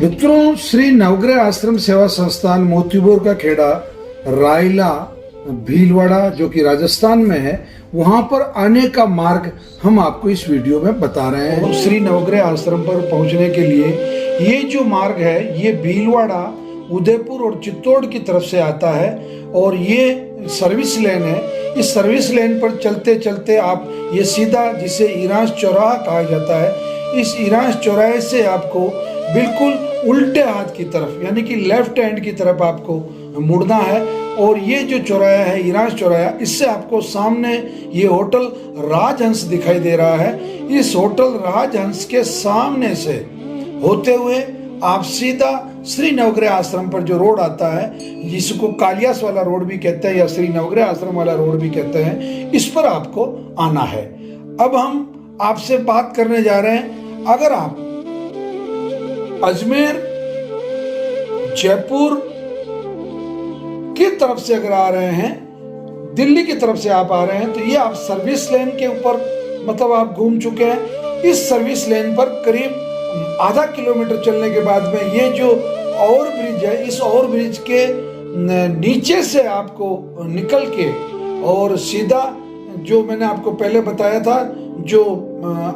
मित्रों, श्री नवग्रह आश्रम सेवा संस्थान मोतीपुर का खेड़ा रायला भीलवाड़ा जो कि राजस्थान में है, वहां पर आने का मार्ग हम आपको इस वीडियो में बता रहे हैं। और श्री नवग्रह आश्रम पर पहुंचने के लिए ये जो मार्ग है ये भीलवाड़ा, उदयपुर और चित्तौड़ की तरफ से आता है और ये सर्विस लेन है। इस सर्विस लेन पर चलते चलते आप ये सीधा, जिसे ईरांस चौराहा कहा जाता है, इस ईरांस चौराहे से आपको बिल्कुल उल्टे हाथ की तरफ यानी कि लेफ्ट हैंड की तरफ आपको मुड़ना है। और ये जो चौराहा है ईरांस चौराहा, इससे आपको सामने ये होटल राजहंस दिखाई दे रहा है। इस होटल राजहंस के सामने से होते हुए आप सीधा श्री नवग्रह आश्रम पर जो रोड आता है, जिसको कालियास वाला रोड भी कहते हैं या श्री नवग्रह आश्रम वाला रोड भी कहते हैं, इस पर आपको आना है। अब हम आपसे बात करने जा रहे हैं, अगर आप अजमेर, जयपुर की तरफ से अगर आ रहे हैं, दिल्ली की तरफ से आप आ रहे हैं, तो ये आप सर्विस लेन के ऊपर मतलब आप घूम चुके हैं। इस सर्विस लेन पर करीब आधा किलोमीटर चलने के बाद में ये जो ओवर ब्रिज है, इस ओवर ब्रिज के नीचे से आपको निकल के और सीधा जो मैंने आपको पहले बताया था, जो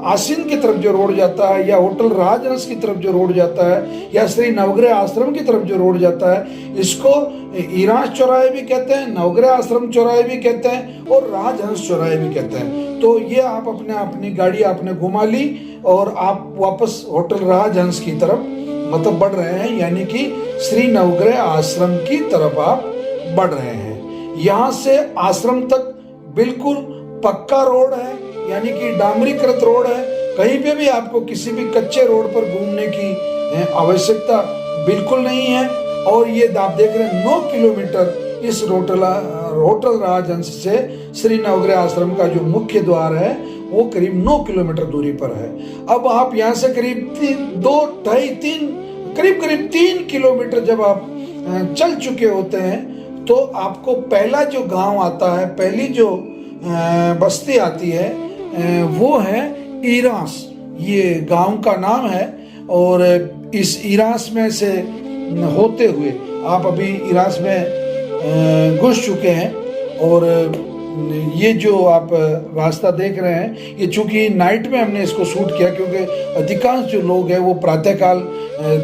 आसीन की तरफ जो रोड जाता है या होटल राजहंस की तरफ जो रोड जाता है या श्री नवग्रह आश्रम की तरफ जो रोड जाता है, इसको ईरांस चौराहे भी कहते हैं, नवग्रह आश्रम चौराहे भी कहते हैं और राजहंस चौराहे भी कहते हैं। तो ये आप अपनी गाड़ी आपने घुमा ली और आप वापस होटल राजहंस की तरफ मतलब बढ़ रहे हैं, यानी कि श्री नवग्रह आश्रम की तरफ आप बढ़ रहे हैं। यहाँ से आश्रम तक बिल्कुल पक्का रोड है, यानी कि डामरीकृत रोड है। कहीं पे भी आपको किसी भी कच्चे रोड पर घूमने की आवश्यकता बिल्कुल नहीं है। और ये आप देख रहे हैं 9 किलोमीटर इस होटल राजहंस से श्री नवग्रह आश्रम का जो मुख्य द्वार है वो करीब 9 किलोमीटर दूरी पर है। अब आप यहाँ से करीब 3 किलोमीटर जब आप चल चुके होते हैं, तो आपको पहला जो गांव आता है, पहली जो बस्ती आती है, वो है ईरांस। ये गांव का नाम है और इस ईरांस में से होते हुए आप अभी ईरांस में घुस चुके हैं। और ये जो आप रास्ता देख रहे हैं, ये चूंकि नाइट में हमने इसको शूट किया, क्योंकि अधिकांश जो लोग हैं वो प्रातःकाल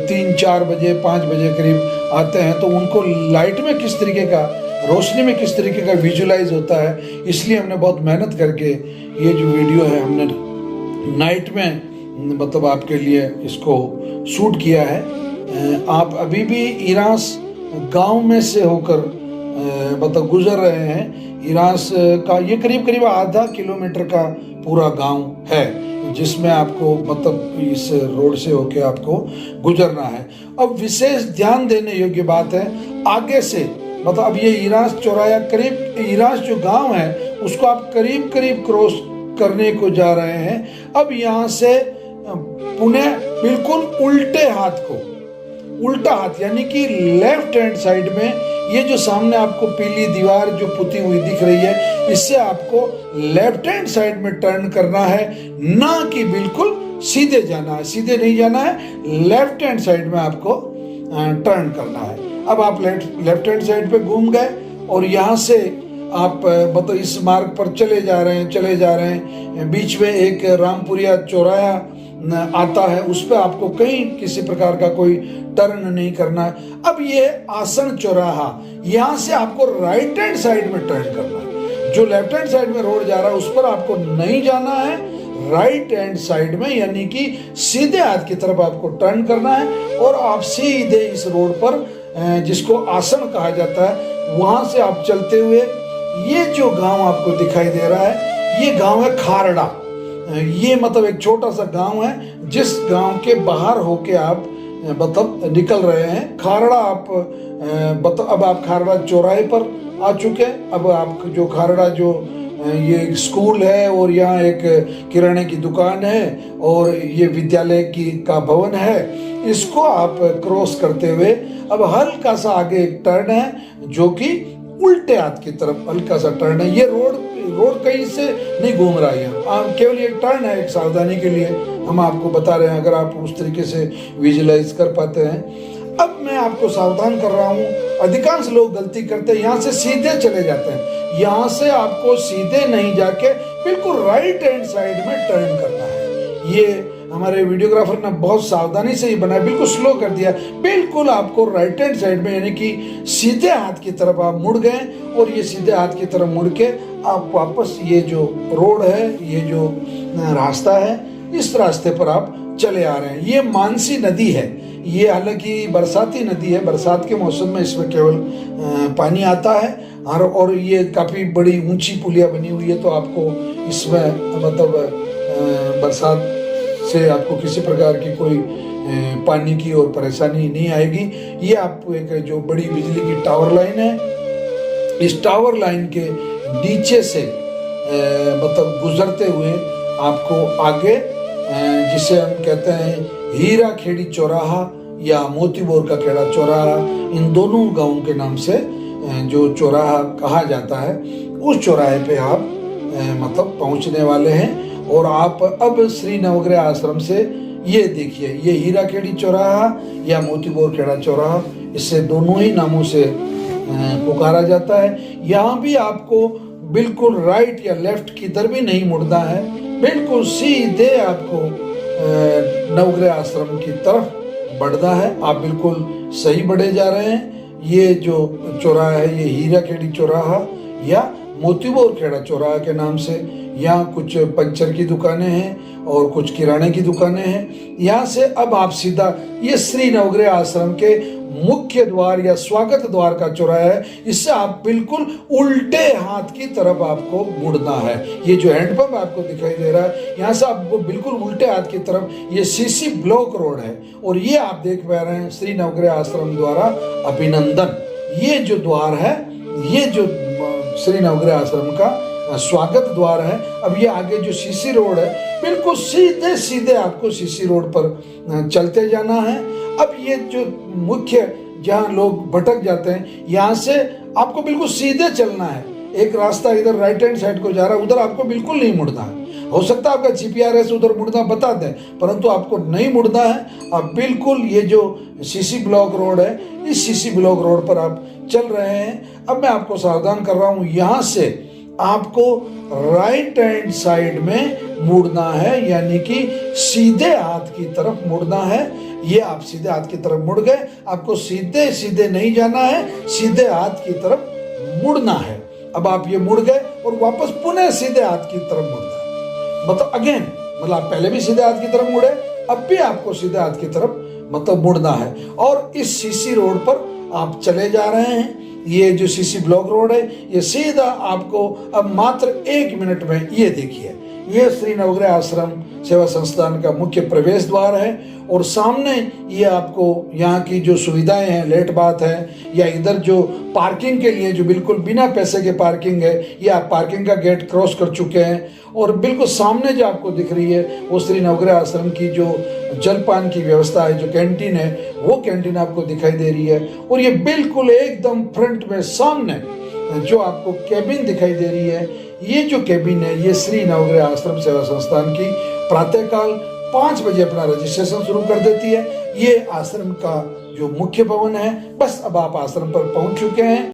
3-4 बजे 5 बजे करीब आते हैं, तो उनको लाइट में किस तरीके का, रोशनी में किस तरीके का विजुलाइज होता है, इसलिए हमने बहुत मेहनत करके ये जो वीडियो है हमने नाइट में मतलब आपके लिए इसको शूट किया है। आप अभी भी ईरांस गांव में से होकर मतलब गुजर रहे हैं। ईरांस का ये करीब आधा किलोमीटर का पूरा गांव है, जिसमें आपको मतलब इस रोड से होके आपको गुजरना है। अब विशेष ध्यान देने योग्य बात है, आगे से मतलब अब ये ईरांस चौराहा करीब, ईरांस जो गांव है उसको आप करीब क्रॉस करने को जा रहे हैं। अब यहाँ से पुनः बिल्कुल उल्टा हाथ यानी कि लेफ्ट हैंड साइड में ये जो सामने आपको पीली दीवार जो पुती हुई दिख रही है, इससे आपको लेफ्ट हैंड साइड में टर्न करना है, ना कि बिल्कुल सीधे जाना है। सीधे नहीं जाना है, लेफ्ट हैंड साइड में आपको टर्न करना है। अब आप लेफ्ट हैंड साइड पे घूम गए और यहाँ से आप मतलब इस मार्ग पर चले जा रहे हैं। बीच में एक रामपुरिया चौराहा आता है, उस पर आपको कहीं किसी प्रकार का कोई टर्न नहीं करना है। अब ये आसन चौराहा, यहाँ से आपको राइट हैंड साइड में टर्न करना है। जो लेफ्ट हैंड साइड में रोड जा रहा है उस पर आपको नहीं जाना है, राइट हैंड साइड में यानी कि सीधे हाथ की तरफ आपको टर्न करना है। और आप सीधे इस रोड पर, जिसको आसन कहा जाता है, वहां से आप चलते हुए ये जो गांव आपको दिखाई दे रहा है, ये गांव है खारड़ा। ये मतलब एक छोटा सा गांव है, जिस गांव के बाहर होके आप मतलब निकल रहे हैं। खारड़ा आप अब आप खारड़ा चौराहे पर आ चुके हैं। अब आप जो खारड़ा जो ये स्कूल है और यहाँ एक किराने की दुकान है और ये विद्यालय का भवन है, इसको आप क्रॉस करते हुए अब हल्का सा आगे एक टर्न है, जो कि उल्टे हाथ की तरफ हल्का सा टर्न है। ये रोड रोड कहीं से नहीं घूम रहा है, केवल ये टर्न है, एक सावधानी के लिए हम आपको बता रहे हैं, अगर आप उस तरीके से विजुलाइज कर पाते हैं। अब मैं आपको सावधान कर रहा हूँ, अधिकांश लोग गलती करते हैं, यहाँ से सीधे चले जाते हैं। यहाँ से आपको सीधे नहीं जाके बिल्कुल राइट हैंड साइड में टर्न करना है। ये हमारे वीडियोग्राफर ने बहुत सावधानी से ही बनाया, बिल्कुल स्लो कर दिया। बिल्कुल आपको राइट हैंड साइड में, यानी कि सीधे हाथ की तरफ आप मुड़ गए और ये सीधे हाथ की तरफ मुड़ के आप वापस ये जो रोड है, ये जो रास्ता है, इस रास्ते पर आप चले आ रहे हैं। ये मानसी नदी है, ये हालांकि बरसाती नदी है, बरसात के मौसम में इसमें केवल पानी आता है और ये काफ़ी बड़ी ऊंची पुलिया बनी हुई है, तो आपको इसमें मतलब बरसात से आपको किसी प्रकार की कोई पानी की और परेशानी नहीं आएगी। ये आपको एक जो बड़ी बिजली की टावर लाइन है, इस टावर लाइन के नीचे से मतलब गुजरते हुए आपको आगे, जिसे हम कहते हैं हीरा खेड़ी चौराहा या मोतीबोर का खेड़ा चौराहा, इन दोनों गांवों के नाम से जो चौराहा कहा जाता है, उस चौराहे पे आप मतलब पहुंचने वाले हैं। और आप अब श्री नवग्रह आश्रम से, ये देखिए, ये हीरा खेड़ी चौराहा या मोतीबोर खेड़ा चौराहा, इससे दोनों ही नामों से पुकारा जाता है। यहाँ भी आपको बिल्कुल राइट या लेफ्ट किधर भी नहीं मुड़ना है, बिल्कुल सीधे आपको नवग्रह आश्रम की तरफ बढ़ना है। आप बिल्कुल सही बढ़े जा रहे हैं। ये जो चौराहा है, ये हीरा खेड़ी चौराहा या मोतीबोर खेड़ा चौराहा के नाम से, यहाँ कुछ पंचर की दुकानें हैं और कुछ किराने की दुकानें हैं। यहाँ से अब आप सीधा, ये श्री नवग्रह आश्रम के मुख्य द्वार या स्वागत द्वार का चौराहा है, इससे आप बिल्कुल उल्टे हाथ की तरफ आपको मुड़ना है। ये जो हैंडपंप आपको दिखाई दे रहा है, यहाँ से आपको बिल्कुल उल्टे हाथ की तरफ, ये सीसी ब्लॉक रोड है और ये आप देख पा रहे हैं श्री नवग्रह आश्रम द्वारा अभिनंदन। ये जो द्वार है, ये जो श्री नवग्रह आश्रम का स्वागत द्वार है। अब ये आगे जो सीसी रोड है, बिल्कुल सीधे सीधे आपको सीसी रोड पर चलते जाना है। अब ये जो मुख्य, जहाँ लोग भटक जाते हैं, यहाँ से आपको बिल्कुल सीधे चलना है। एक रास्ता इधर राइट हैंड साइड को जा रहा है, उधर आपको बिल्कुल नहीं मुड़ना है। हो सकता है आपका जीपीआरएस उधर मुड़ना बता दे, परंतु आपको नहीं मुड़ना है। आप बिल्कुल ये जो सीसी ब्लॉक रोड है, इस सीसी ब्लॉक रोड पर आप चल रहे हैं। अब मैं आपको सावधान कर रहा हूँ, यहाँ से आपको राइट हैंड साइड में मुड़ना है, यानी कि सीधे हाथ की तरफ मुड़ना है। ये आप सीधे हाथ की तरफ मुड़ गए, आपको सीधे सीधे नहीं जाना है, सीधे हाथ की तरफ मुड़ना है। अब आप ये मुड़ गए और वापस पुनः सीधे हाथ की तरफ मुड़ना है, मतलब अगेन, मतलब आप पहले भी सीधे हाथ की तरफ मुड़े, अब भी आपको सीधे हाथ की तरफ मतलब मुड़ना है। और इस सीसी रोड पर आप चले जा रहे हैं। ये जो सीसी ब्लॉक रोड है, ये सीधा आपको अब मात्र 1 मिनट में, ये देखिए, ये श्री नवग्रह आश्रम सेवा संस्थान का मुख्य प्रवेश द्वार है। और सामने ये आपको यहाँ की जो सुविधाएं हैं, लेट बात है, या इधर जो पार्किंग के लिए जो बिल्कुल बिना पैसे के पार्किंग है, ये आप पार्किंग का गेट क्रॉस कर चुके हैं। और बिल्कुल सामने जो आपको दिख रही है, वो श्री नवग्रह आश्रम की जो जलपान की व्यवस्था है, जो कैंटीन है, वो कैंटीन आपको दिखाई दे रही है। और ये बिल्कुल एकदम फ्रंट में सामने जो आपको केबिन दिखाई दे रही है, ये जो केबिन है, ये श्री नवग्रह आश्रम सेवा संस्थान की प्रातःकाल 5 बजे अपना रजिस्ट्रेशन शुरू कर देती है। ये आश्रम का जो मुख्य भवन है। बस अब आप आश्रम पर पहुंच चुके हैं।